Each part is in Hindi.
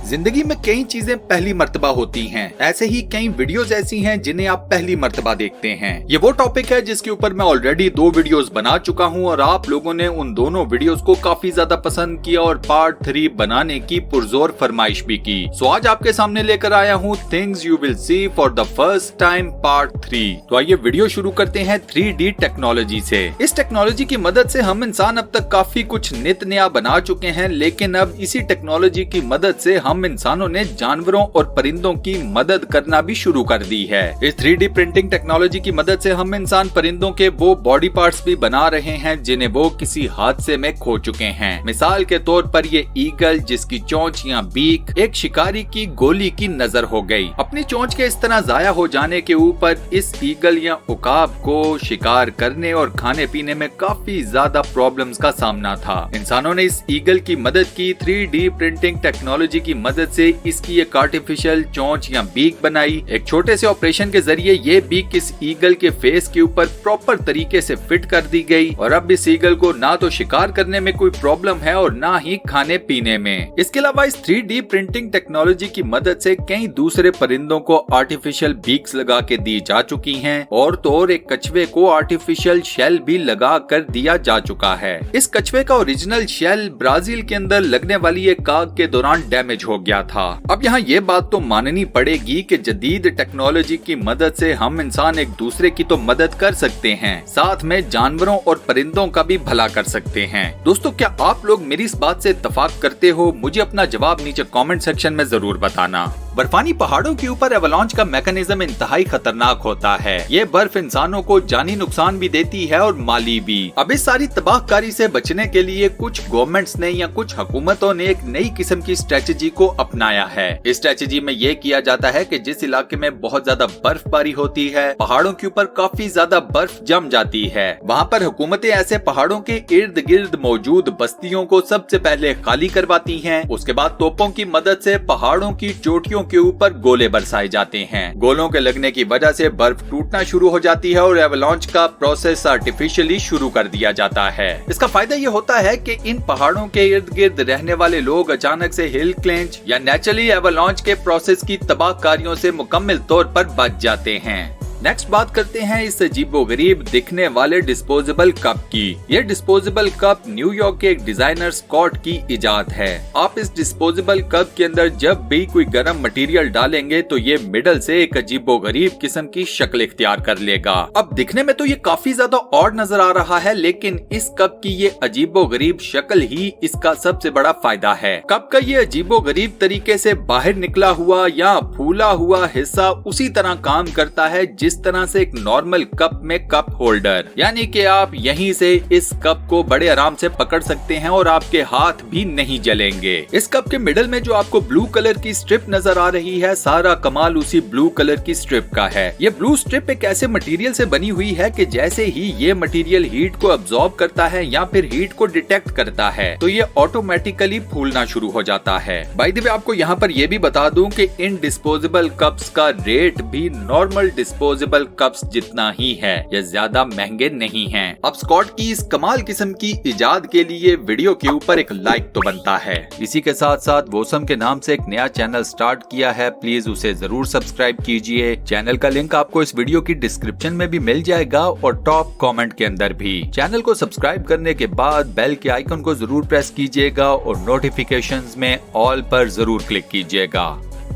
जिंदगी में कई चीजें पहली मर्तबा होती हैं। ऐसे ही कई वीडियोस ऐसी हैं जिन्हें आप पहली मर्तबा देखते हैं। ये वो टॉपिक है जिसके ऊपर मैं ऑलरेडी 2 वीडियोस बना चुका हूं और आप लोगों ने उन दोनों वीडियोस को काफी ज्यादा पसंद किया और पार्ट 3 बनाने की पुरजोर फरमाइश भी की। सो आज आपके सामने लेकर आया हूं things you will see for the first time part 3। तो आइए वीडियो शुरू करते हैं 3D टेक्नोलॉजी से। इस टेक्नोलॉजी की मदद से हम इंसान अब तक काफी कुछ नित नया बना चुके हैं, लेकिन अब इसी टेक्नोलॉजी की मदद से हम इंसानों ने जानवरों और परिंदों की मदद करना भी शुरू कर दी है। इस 3D प्रिंटिंग टेक्नोलॉजी की मदद से हम इंसान परिंदों के वो बॉडी पार्ट्स भी बना रहे हैं जिन्हें वो किसी हादसे में खो चुके हैं। मिसाल के तौर पर ये ईगल जिसकी चोंच या बीक एक शिकारी की गोली की नजर हो गई। अपनी चोंच के इस तरह जाया हो जाने के ऊपर इस ईगल या उकाब को शिकार करने और खाने पीने में काफी ज्यादा प्रॉब्लम्स का सामना था। इंसानों ने इस ईगल की मदद की 3D प्रिंटिंग टेक्नोलॉजी की मदद से इसकी एक आर्टिफिशियल चोंच या बीक बनाई। एक छोटे से ऑपरेशन के जरिए ये बीक इस ईगल के फेस के ऊपर प्रॉपर तरीके से फिट कर दी गई और अब इस ईगल को ना तो शिकार करने में कोई प्रॉब्लम है और ना ही खाने पीने में। इसके अलावा इस 3D प्रिंटिंग टेक्नोलॉजी की मदद से कई दूसरे परिंदों को आर्टिफिशियल बीक्स लगा के दी जा चुकी हैं और तो और एक कछुए को आर्टिफिशियल शेल भी लगा कर दिया जा चुका है। इस कछुए का ओरिजिनल शेल ब्राजील के अंदर लगने वाली एक आग के दौरान डैमेज हो गया था। अब यहाँ ये बात तो माननी पड़ेगी कि जदीद टेक्नोलॉजी की मदद से हम इंसान एक दूसरे की तो मदद कर सकते हैं, साथ में जानवरों और परिंदों का भी भला कर सकते हैं। दोस्तों, क्या आप लोग मेरी इस बात से इत्तेफाक करते हो? मुझे अपना जवाब नीचे कमेंट सेक्शन में जरूर बताना। बर्फानी पहाड़ों के ऊपर एवलांच का मैकेनिज्म इंतहाई खतरनाक होता है। ये बर्फ इंसानों को जानी नुकसान भी देती है और माली भी। अब इस सारी तबाहकारी से बचने के लिए कुछ गवर्नमेंट्स ने या कुछ हुकूमतों ने एक नई किस्म की स्ट्रेटजी को अपनाया है। इस स्ट्रेटजी में ये किया जाता है कि जिस इलाके में बहुत ज्यादा बर्फबारी होती है, पहाड़ों के ऊपर काफी ज्यादा बर्फ जम जाती है, वहाँ पर हुकूमतें ऐसे पहाड़ों के इर्द गिर्द मौजूद बस्तियों को सबसे पहले खाली करवाती हैं। उसके बाद तोपों की मदद से पहाड़ों की चोटियों के ऊपर गोले बरसाए जाते हैं। गोलों के लगने की वजह से बर्फ टूटना शुरू हो जाती है और एवलांच का प्रोसेस आर्टिफिशियली शुरू कर दिया जाता है। इसका फायदा ये होता है कि इन पहाड़ों के इर्द गिर्द रहने वाले लोग अचानक से हिल क्लेंच या नेचुरली एवलांच के प्रोसेस की तबाहकारियों से मुकम्मल तौर पर बच जाते हैं। नेक्स्ट बात करते हैं इस अजीबोगरीब दिखने वाले डिस्पोजेबल कप की। ये डिस्पोजेबल कप न्यूयॉर्क के एक डिजाइनर स्कॉट की इजाद है। आप इस डिस्पोजेबल कप के अंदर जब भी कोई गर्म मटेरियल डालेंगे तो ये मिडल से एक अजीबोगरीब किस्म की शक्ल इख्तियार कर लेगा। अब दिखने में तो ये काफी ज्यादा ऑड नजर आ रहा है, लेकिन इस कप की ये अजीबोगरीब शक्ल ही इसका सबसे बड़ा फायदा है। कप का ये अजीबोगरीब तरीके से बाहर निकला हुआ या फूला हुआ हिस्सा उसी तरह काम करता है जिस तरह से एक नॉर्मल कप में कप होल्डर, यानी कि आप यहीं से इस कप को बड़े आराम से पकड़ सकते हैं और आपके हाथ भी नहीं जलेंगे। इस कप के मिडल में जो आपको ब्लू कलर की स्ट्रिप नजर आ रही है, सारा कमाल उसी ब्लू कलर की स्ट्रिप का है। ये ब्लू स्ट्रिप एक ऐसे मटेरियल से बनी हुई है कि जैसे ही ये मटेरियल हीट को अब्सॉर्ब करता है या फिर हीट को डिटेक्ट करता है तो ये ऑटोमेटिकली फूलना शुरू हो जाता है। बाय द वे, आपको यहाँ पर ये भी बता दूं कि इन डिस्पोजेबल कप्स का रेट भी नॉर्मल डिस्पोजेबल कप्स जितना ही है, ये ज्यादा महंगे नहीं हैं। अब स्कॉट की इस कमाल किस्म की इजाद के लिए वीडियो के ऊपर एक लाइक तो बनता है। इसी के साथ साथ वोसम के नाम से एक नया चैनल स्टार्ट किया है, प्लीज उसे जरूर सब्सक्राइब कीजिए। चैनल का लिंक आपको इस वीडियो की डिस्क्रिप्शन में भी मिल जाएगा और टॉप कमेंट के अंदर भी। चैनल को सब्सक्राइब करने के बाद बेल के आइकन को जरूर प्रेस कीजिएगा और नोटिफिकेशंस में ऑल पर जरूर क्लिक कीजिएगा।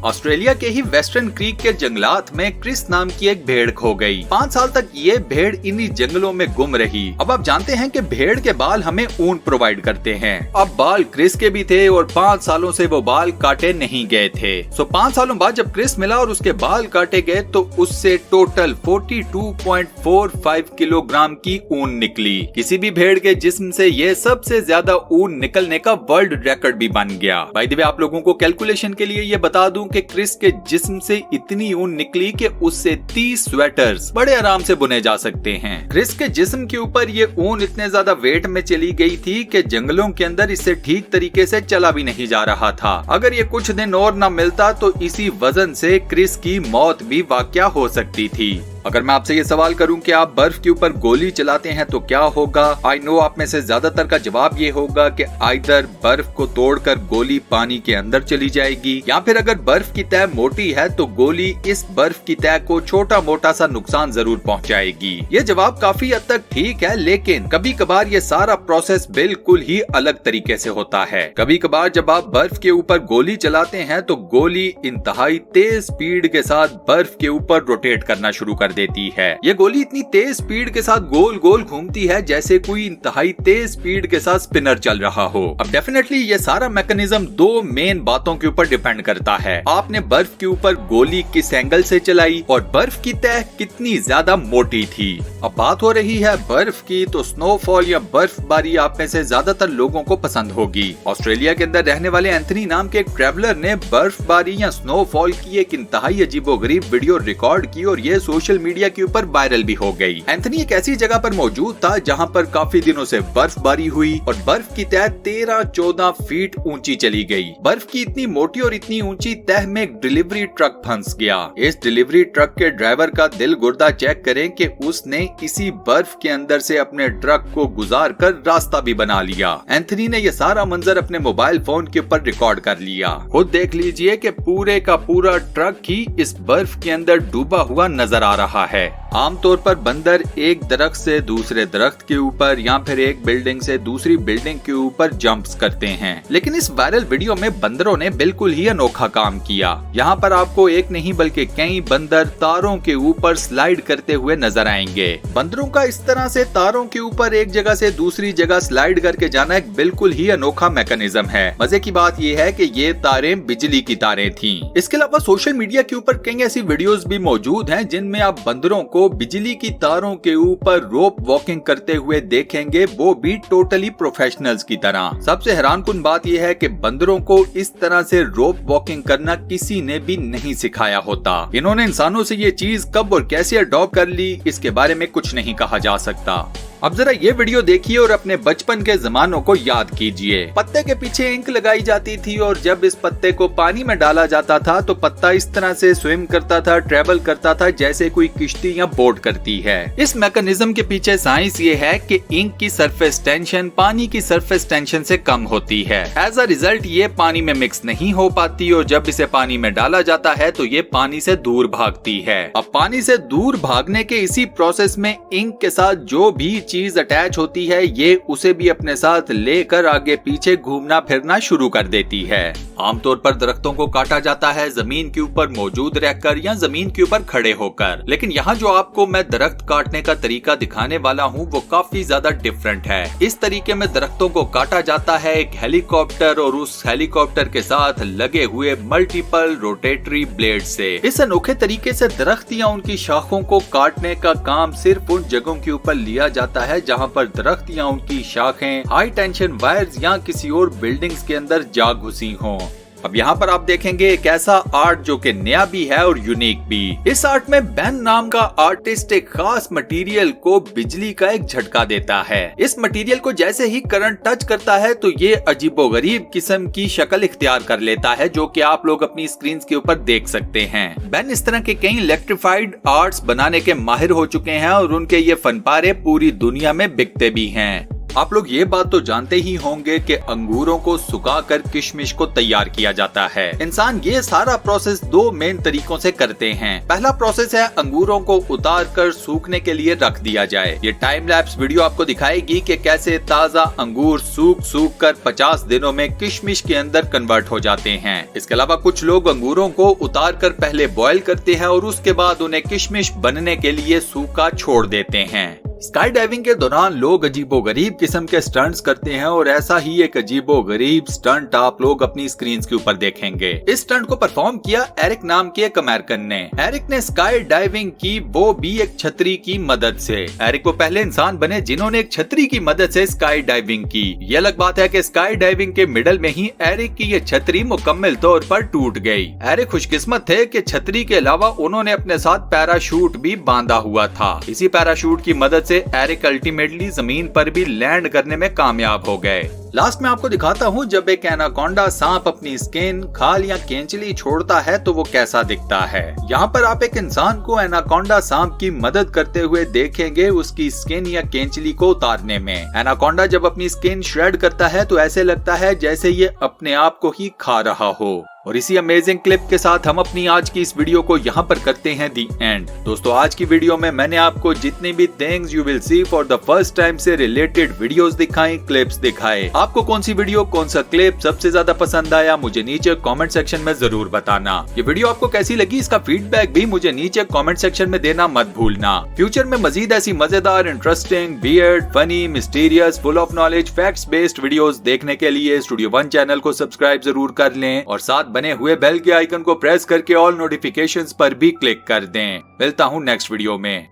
ऑस्ट्रेलिया के ही वेस्टर्न क्रीक के जंगलात में क्रिस नाम की एक भेड़ खो गई। 5 साल तक ये भेड़ इन्हीं जंगलों में गुम रही। अब आप जानते हैं कि भेड़ के बाल हमें ऊन प्रोवाइड करते हैं। अब बाल क्रिस के भी थे और 5 सालों से वो बाल काटे नहीं गए थे। 5 सालों बाद जब क्रिस मिला और उसके बाल काटे गए तो उससे टोटल 42.45 किलोग्राम की ऊन निकली। किसी भी भेड़ के जिस्म से ये सबसे ज्यादा ऊन निकलने का वर्ल्ड रिकॉर्ड भी बन गया। बाय द वे, आप लोगों को कैलकुलेशन के लिए ये बता दूं कि क्रिस के जिस्म से इतनी ऊन निकली कि उससे 30 स्वेटर्स बड़े आराम से बुने जा सकते हैं। क्रिस के जिस्म के ऊपर ये ऊन इतने ज्यादा वेट में चली गई थी कि जंगलों के अंदर इससे ठीक तरीके से चला भी नहीं जा रहा था। अगर ये कुछ दिन और न मिलता तो इसी वजन से क्रिस की मौत भी वाकया हो सकती थी। अगर मैं आपसे ये सवाल करूं कि आप बर्फ के ऊपर गोली चलाते हैं तो क्या होगा, आई नो आप में से ज्यादातर का जवाब ये होगा कि आइदर बर्फ को तोड़कर गोली पानी के अंदर चली जाएगी, या फिर अगर बर्फ की तह मोटी है तो गोली इस बर्फ की तह को छोटा मोटा सा नुकसान जरूर पहुंचाएगी। ये जवाब काफी हद तक ठीक है, लेकिन कभी कभार ये सारा प्रोसेस बिल्कुल ही अलग तरीके से होता है। कभी कभार जब आप बर्फ के ऊपर गोली चलाते हैं तो गोली इंतहाई तेज स्पीड के साथ बर्फ के ऊपर रोटेट करना शुरू कर देती है। ये गोली इतनी तेज स्पीड के साथ गोल गोल घूमती है जैसे कोई इंतहाई तेज स्पीड के साथ स्पिनर चल रहा हो। अब डेफिनेटली ये सारा मैकेनिज्म दो मेन बातों के ऊपर डिपेंड करता है। आपने बर्फ के ऊपर गोली किस एंगल से चलाई और बर्फ की तह कितनी ज्यादा मोटी थी। अब बात हो रही है बर्फ की, तो स्नोफॉल या बर्फबारी आप में से ज्यादातर लोगों को पसंद होगी। ऑस्ट्रेलिया के अंदर रहने वाले एंथनी नाम के एक ट्रैवलर ने बर्फबारी या स्नोफॉल की एक इंतहाई अजीबोगरीब वीडियो रिकॉर्ड की और ये सोशल मीडिया के ऊपर वायरल भी हो गई। एंथनी एक ऐसी जगह पर मौजूद था जहां पर काफी दिनों से बर्फबारी हुई और बर्फ की तह 13-14 फीट ऊंची चली गई। बर्फ की इतनी मोटी और इतनी ऊंची तह में एक डिलीवरी ट्रक फंस गया। इस डिलीवरी ट्रक के ड्राइवर का दिल गुर्दा चेक करें कि उसने इसी बर्फ के अंदर से अपने ट्रक को गुजार कर रास्ता भी बना लिया। एंथनी ने यह सारा मंजर अपने मोबाइल फोन के ऊपर रिकॉर्ड कर लिया। खुद देख लीजिए कि पूरे का पूरा ट्रक ही इस बर्फ के अंदर डूबा हुआ नजर आ रहा है। आमतौर पर बंदर एक दरख्त से दूसरे दरख्त के ऊपर या फिर एक बिल्डिंग से दूसरी बिल्डिंग के ऊपर जंप्स करते हैं, लेकिन इस वायरल वीडियो में बंदरों ने बिल्कुल ही अनोखा काम किया। यहाँ पर आपको एक नहीं बल्कि कई बंदर तारों के ऊपर स्लाइड करते हुए नजर आएंगे। बंदरों का इस तरह से तारों के ऊपर एक जगह से दूसरी जगह स्लाइड करके जाना एक बिल्कुल ही अनोखा मैकेनिज्म है। मजे की बात यह है कि ये तारें बिजली की तारें थीं। इसके अलावा सोशल मीडिया के ऊपर कई ऐसी वीडियोस भी मौजूद हैं जिनमें आप बंदरों को बिजली की तारों के ऊपर रोप वॉकिंग करते हुए देखेंगे, वो भी टोटली प्रोफेशनल्स की तरह। सबसे हैरानकुन बात यह है कि बंदरों को इस तरह से रोप वॉकिंग करना किसी ने भी नहीं सिखाया होता। इन्होंने इंसानों से ये चीज कब और कैसे अडॉप्ट कर ली, इसके बारे में कुछ नहीं कहा जा सकता। अब जरा ये वीडियो देखिए और अपने बचपन के जमानों को याद कीजिए। पत्ते के पीछे इंक लगाई जाती थी और जब इस पत्ते को पानी में डाला जाता था तो पत्ता इस तरह से स्विम करता था, ट्रेवल करता था जैसे कोई किश्ती या बोट करती है। इस मैकेनिज्म के पीछे साइंस ये है कि इंक की सरफेस टेंशन पानी की सरफेस टेंशन से कम होती है। एज अ रिजल्ट ये पानी में मिक्स नहीं हो पाती और जब इसे पानी में डाला जाता है तो ये पानी से दूर भागती है। अब पानी से दूर भागने के इसी प्रोसेस में इंक के साथ जो भी चीज अटैच होती है ये उसे भी अपने साथ लेकर आगे पीछे घूमना फिरना शुरू कर देती है। आमतौर पर दरख्तों को काटा जाता है जमीन के ऊपर मौजूद रहकर या जमीन के ऊपर खड़े होकर, लेकिन यहाँ जो आपको मैं दरख्त काटने का तरीका दिखाने वाला हूँ वो काफी ज्यादा डिफरेंट है। इस तरीके में दरख्तों को काटा जाता है एक हेलीकॉप्टर और उस हेलीकॉप्टर के साथ लगे हुए मल्टीपल रोटेटरी ब्लेड से। इस अनोखे तरीके से दरख्त या उनकी शाखों को काटने का काम सिर्फ उन जगहों के ऊपर लिया जाता है जहाँ पर दरख्त या उनकी शाखें हाई टेंशन वायर्स या किसी और बिल्डिंग्स के अंदर जा घुसी हों। अब यहाँ पर आप देखेंगे एक ऐसा आर्ट जो कि नया भी है और यूनिक भी। इस आर्ट में बेन नाम का आर्टिस्ट एक खास मटेरियल को बिजली का एक झटका देता है। इस मटेरियल को जैसे ही करंट टच करता है तो ये अजीबोगरीब किस्म की शक्ल इख्तियार कर लेता है, जो कि आप लोग अपनी स्क्रीन के ऊपर देख सकते हैं। बेन इस तरह के कई इलेक्ट्रिफाइड आर्ट्स बनाने के माहिर हो चुके हैं और उनके ये फनपारे पूरी दुनिया में बिकते भी हैं। आप लोग ये बात तो जानते ही होंगे कि अंगूरों को सुखाकर किशमिश को तैयार किया जाता है। इंसान ये सारा प्रोसेस दो मेन तरीकों से करते हैं। पहला प्रोसेस है अंगूरों को उतार कर सूखने के लिए रख दिया जाए। ये टाइम लैप्स वीडियो आपको दिखाएगी कि कैसे ताजा अंगूर सूख कर 50 दिनों में किशमिश के अंदर कन्वर्ट हो जाते हैं। इसके अलावा कुछ लोग अंगूरों को उतार कर पहले बॉयल करते हैं और उसके बाद उन्हें किशमिश बनने के लिए सूखा छोड़ देते हैं। स्काई डाइविंग के दौरान लोग अजीबोगरीब किस्म के स्टंट्स करते हैं और ऐसा ही एक अजीबोगरीब स्टंट आप लोग अपनी स्क्रीन के ऊपर देखेंगे। इस स्टंट को परफॉर्म किया एरिक नाम के एक अमेरिकन ने। एरिक ने स्काई डाइविंग की, वो भी एक छतरी की मदद से। एरिक वो पहले इंसान बने जिन्होंने एक छतरी की मदद से स्काई डाइविंग की। ये अलग बात है कि स्काई डाइविंग के मिडल में ही एरिक की ये छतरी मुकम्मल तौर पर टूट गई। एरिक खुशकिस्मत थे कि छतरी के अलावा उन्होंने अपने साथ पैराशूट भी बांधा हुआ था। इसी पैराशूट की मदद से एरिक अल्टीमेटली जमीन पर भी लैंड करने में कामयाब हो गए। लास्ट में आपको दिखाता हूँ जब एक एनाकोंडा सांप अपनी स्किन, खाल या केंचली छोड़ता है तो वो कैसा दिखता है। यहाँ पर आप एक इंसान को एनाकोंडा सांप की मदद करते हुए देखेंगे उसकी स्किन या केंचली को उतारने में। एनाकोंडा जब अपनी स्किन श्रेड करता है तो ऐसे लगता है जैसे ये अपने आप को ही खा रहा हो। और इसी अमेजिंग क्लिप के साथ हम अपनी आज की इस वीडियो को यहाँ पर करते हैं दी एंड। दोस्तों आज की वीडियो में मैंने आपको जितनी भी things you will see for the first time से रिलेटेड वीडियोस दिखाई, क्लिप्स दिखाए। आपको कौन सी वीडियो, कौन सा क्लिप सबसे ज्यादा पसंद आया मुझे नीचे कमेंट सेक्शन में जरूर बताना। ये वीडियो आपको कैसी लगी इसका फीडबैक भी मुझे नीचे कमेंट सेक्शन में देना मत भूलना। फ्यूचर में मजीद ऐसी मजेदार, interesting, weird, funny, mysterious, full of knowledge, facts based videos देखने के लिए स्टूडियो वन चैनल को सब्सक्राइब जरूर कर लें और साथ बने हुए बेल के आइकन को प्रेस करके ऑल नोटिफिकेशंस पर भी क्लिक कर दें। मिलता हूँ नेक्स्ट वीडियो में।